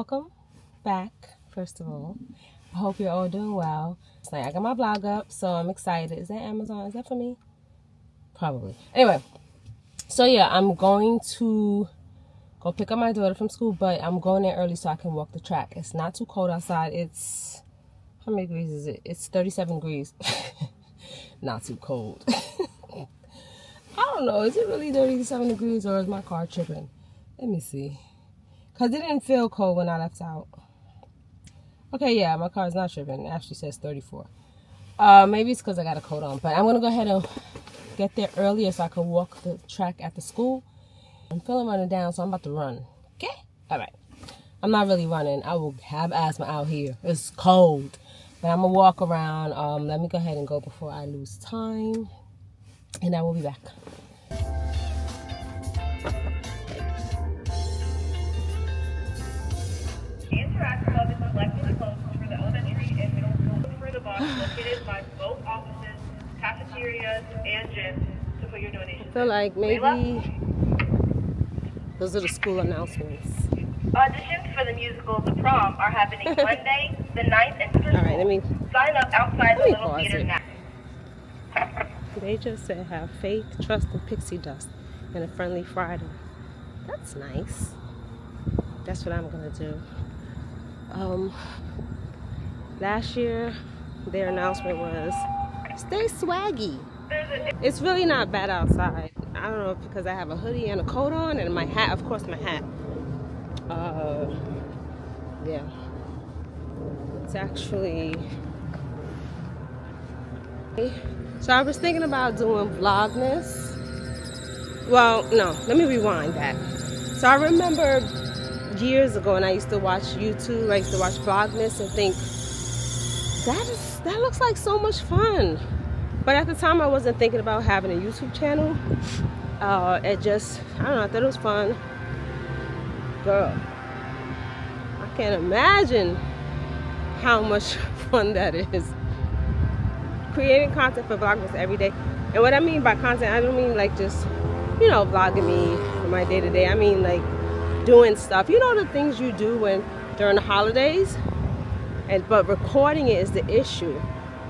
welcome back, first of all. I hope you're all doing well. Tonight I got my vlog up, so I'm excited. Is that Amazon? Is that for me? Probably. Anyway, so yeah, I'm going to go pick up my daughter from school, but I'm going there early so I can walk the track. It's not too cold outside. It's, how many degrees is it? It's 37 degrees. Not too cold. I don't know. Is it really 37 degrees or is my car tripping? Let me see. Because it didn't feel cold when I left out. Okay, yeah, my car is not tripping. It actually says 34. Maybe it's because I got a coat on. But I'm going to go ahead and get there earlier so I can walk the track at the school. I'm feeling running down, so I'm about to run. Okay? All right. I'm not really running. I will have asthma out here. It's cold. But I'm going to walk around. Let me go ahead and go before I lose time. And I will be back. Interact Club is selected closed for the elementary and middle school for the box located by both offices, cafeterias, and gyms to put your donations. I feel like maybe those are the school announcements. Auditions for the musical The Prom are happening Monday, the 9th, and through All right, let me sign up outside the little theater it. now. They just said have faith, trust, and pixie dust, and a friendly Friday. That's nice. That's what I'm gonna do. Last year, their announcement was, stay swaggy. It's really not bad outside. I don't know if because I have a hoodie and a coat on and my hat, of course my hat. Yeah. It's actually... So I was thinking about doing Vlogmas. Well, no, let me rewind that. So I remember years ago when I used to watch YouTube, I used to watch Vlogmas and think, that looks like so much fun. But at the time I wasn't thinking about having a YouTube channel. It just, I don't know, I thought it was fun. Girl, I can't imagine how much fun that is. Creating content for Vlogmas every day. And what I mean by content, I don't mean like just, you know, vlogging me in my day-to-day. I mean like doing stuff. You know the things you do during the holidays? But recording it is the issue.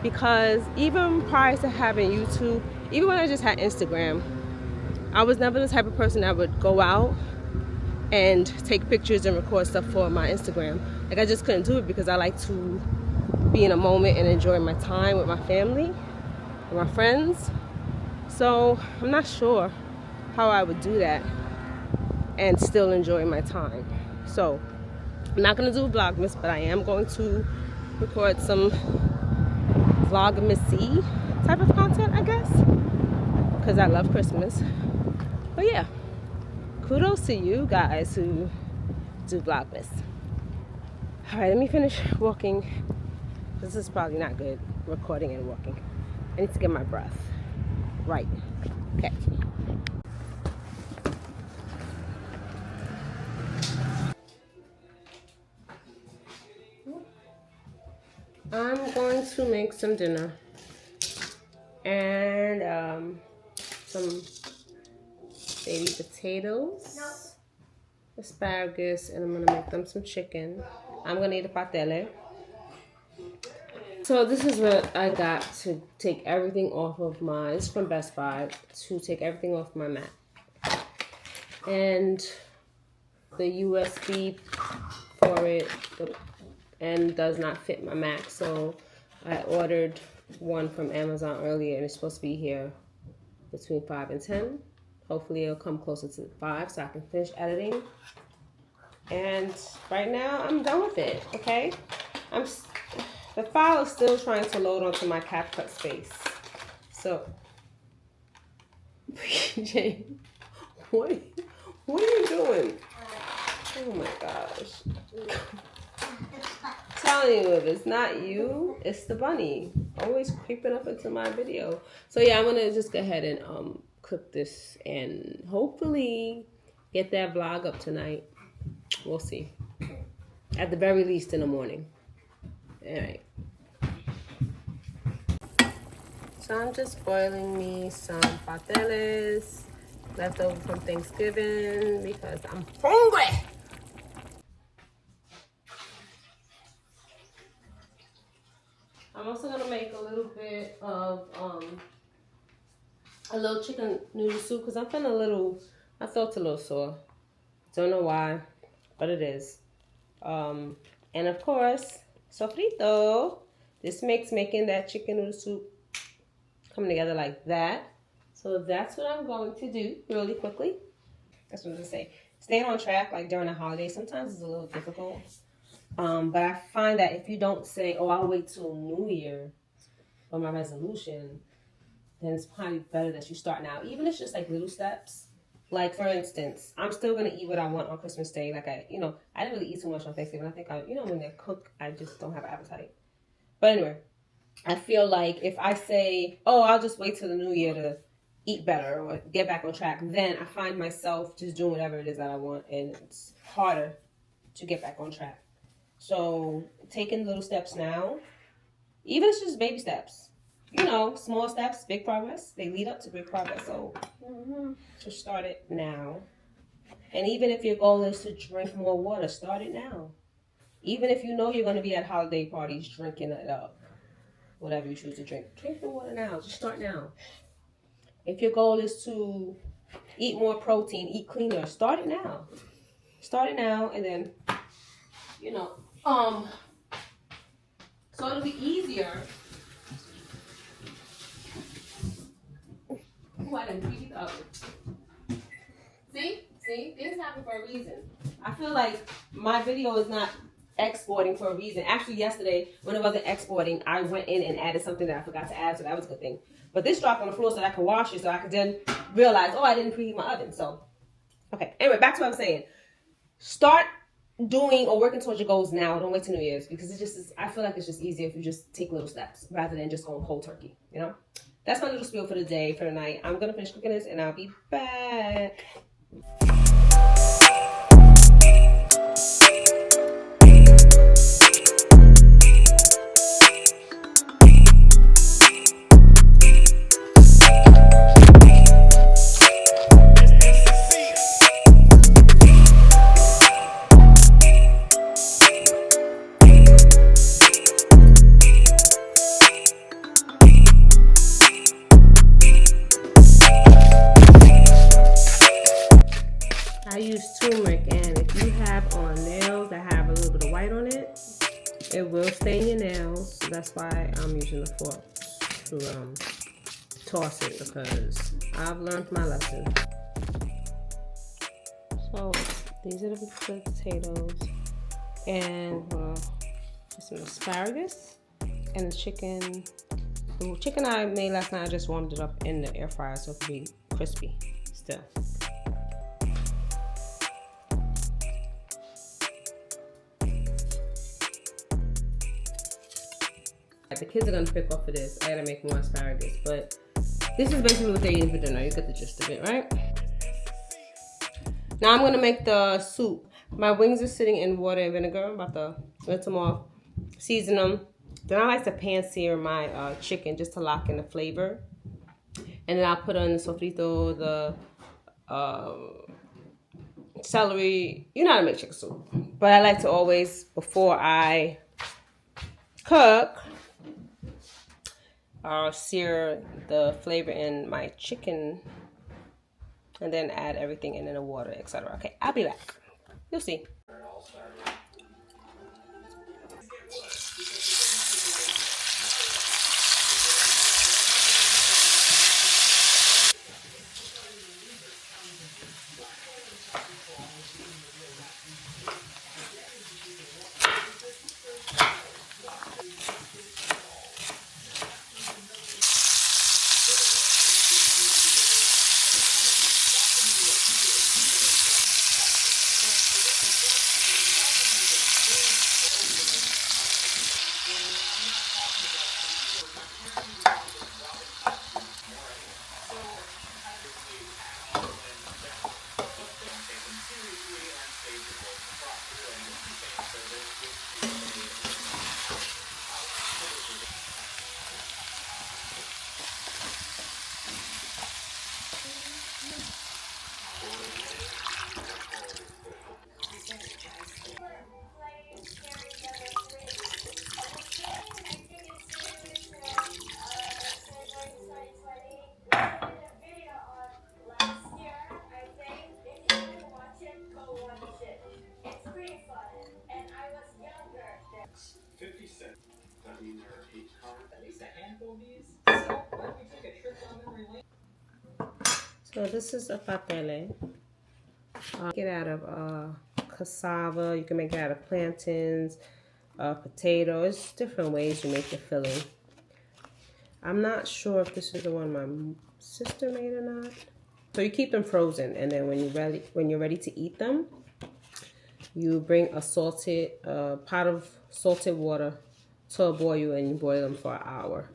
Because even prior to having YouTube, even when I just had Instagram, I was never the type of person that would go out and take pictures and record stuff for my Instagram. Like I just couldn't do it because I like to be in a moment and enjoy my time with my family and my friends. So I'm not sure how I would do that and still enjoy my time. So I'm not going to do Vlogmas, but I am going to record some Vlogmas-y type of content, I guess, because I love Christmas. But yeah, kudos to you guys who do Vlogmas. All right, let me finish walking. This is probably not good, recording and walking. I need to get my breath right. Okay. I'm going to make some dinner and some baby potatoes, asparagus, and I'm gonna make them some chicken. I'm gonna eat a patele. So this is what I got to take everything off of my, it's from Best Buy, to take everything off my Mac. And the USB for it and does not fit my Mac. So I ordered one from Amazon earlier and it's supposed to be here between 5 and 10. Hopefully it'll come closer to 5 so I can finish editing. And right now I'm done with it, okay? The file is still trying to load onto my CapCut space. So, PJ, what are you doing? Oh my gosh. I'm telling you, if it's not you, it's the bunny. Always creeping up into my video. So yeah, I'm gonna just go ahead and cook this and hopefully get that vlog up tonight. We'll see. At the very least in the morning. Alright. So I'm just boiling me some pateles left over from Thanksgiving because I'm hungry. little chicken noodle soup because I'm feeling my throat's a little sore. Don't know why, but it is. And of course, sofrito. This makes making that chicken noodle soup come together like that. So that's what I'm going to do really quickly. That's what I'm gonna say. Staying on track like during the holidays sometimes is a little difficult. But I find that if you don't say, oh, I'll wait till New Year for my resolution, then it's probably better that you start now. Even if it's just like little steps. Like for instance, I'm still gonna eat what I want on Christmas Day. Like I didn't really eat too much on Thanksgiving. I think when they cook, I just don't have appetite. But anyway, I feel like if I say, oh, I'll just wait till the New Year to eat better or get back on track, then I find myself just doing whatever it is that I want, and it's harder to get back on track. So taking little steps now, even if it's just baby steps, small steps, big progress, they lead up to big progress. So just start it now. And even if your goal is to drink more water, start it now. Even if you know you're going to be at holiday parties drinking it up, whatever you choose to drink the water now. Just start now. If your goal is to eat more protein, eat cleaner, start it now. Start it now, and then, so it'll be easier. Oh, I didn't preheat the oven. See, things happen for a reason. I feel like my video is not exporting for a reason. Actually, yesterday, when it wasn't exporting, I went in and added something that I forgot to add, so that was a good thing. But this dropped on the floor so that I could wash it, so I could then realize, oh, I didn't preheat my oven. So, okay. Anyway, back to what I'm saying. Start doing or working towards your goals now. Don't wait till New Year's, because I feel like it's just easier if you just take little steps rather than just going cold turkey, That's my little spiel for the day, for the night. I'm going to finish cooking this, and I'll be back. I use turmeric, and if you have on nails that have a little bit of white on it, it will stain your nails. So that's why I'm using the fork to toss it, because I've learned my lesson. So these are the potatoes, and some asparagus, and the chicken. The chicken I made last night, I just warmed it up in the air fryer so it can be crispy still. The kids are gonna pick off of this. I gotta make more asparagus, but this is basically what they're eating for dinner. You get the gist of it, right? Now I'm gonna make the soup. My wings are sitting in water and vinegar. I'm about to rinse them off, season them. Then I like to pan sear my chicken just to lock in the flavor. And then I'll put on the sofrito, the celery. You know how to make chicken soup. But I like to always, before I cook, sear the flavor in my chicken, and then add everything in the water, etc. Okay, I'll be back. You'll see. So this is a papele. Make it out of cassava. You can make it out of plantains, potatoes. Different ways you make the filling. I'm not sure if this is the one my sister made or not. So you keep them frozen, and then when you're ready to eat them, you bring a pot of salted water to a boil, and you boil them for an hour,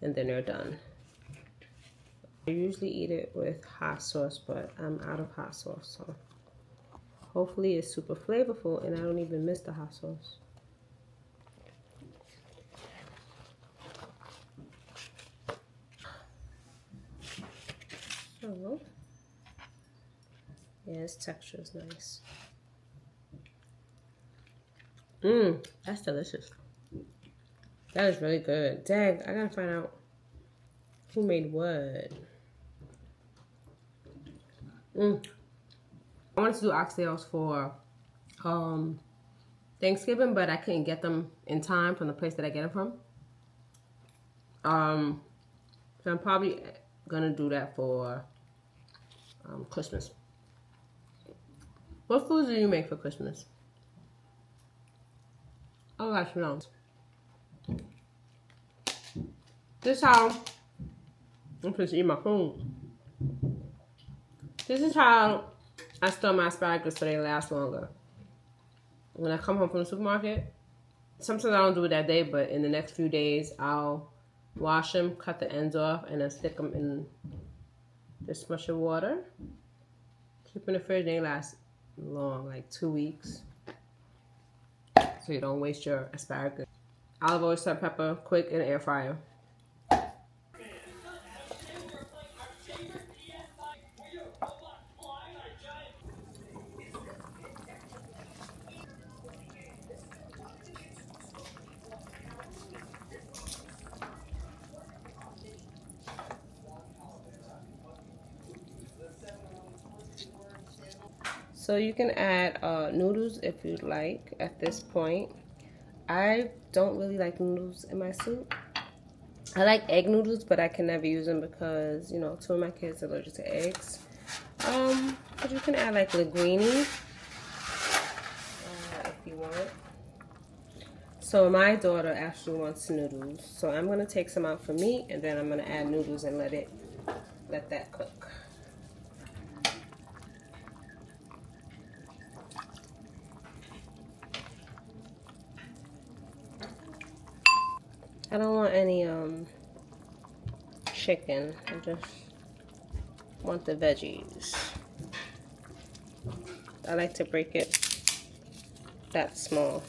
and then they're done. I usually eat it with hot sauce, but I'm out of hot sauce, so hopefully it's super flavorful and I don't even miss the hot sauce. So, yeah, its texture is nice. That's delicious. That is really good. Dang, I gotta find out who made what. I wanted to do oxtails for Thanksgiving, but I couldn't get them in time from the place that I get them from. So I'm probably gonna do that for Christmas. What foods do you make for Christmas? Oh gosh, no. This is how I'm supposed to eat my food. This is how I store my asparagus so they last longer. When I come home from the supermarket, sometimes I don't do it that day, but in the next few days, I'll wash them, cut the ends off, and then stick them in this much of water. Keep in the fridge, they last long, like 2 weeks. So you don't waste your asparagus. Olive oil, salt, pepper, quick in the air fryer. So you can add noodles if you'd like at this point. I don't really like noodles in my soup. I like egg noodles, but I can never use them because, you know, 2 of my kids are allergic to eggs. But you can add like linguine if you want. So my daughter actually wants noodles. So I'm going to take some out for me, and then I'm going to add noodles and let that cook. I don't want any chicken. I just want the veggies. I like to break it that small.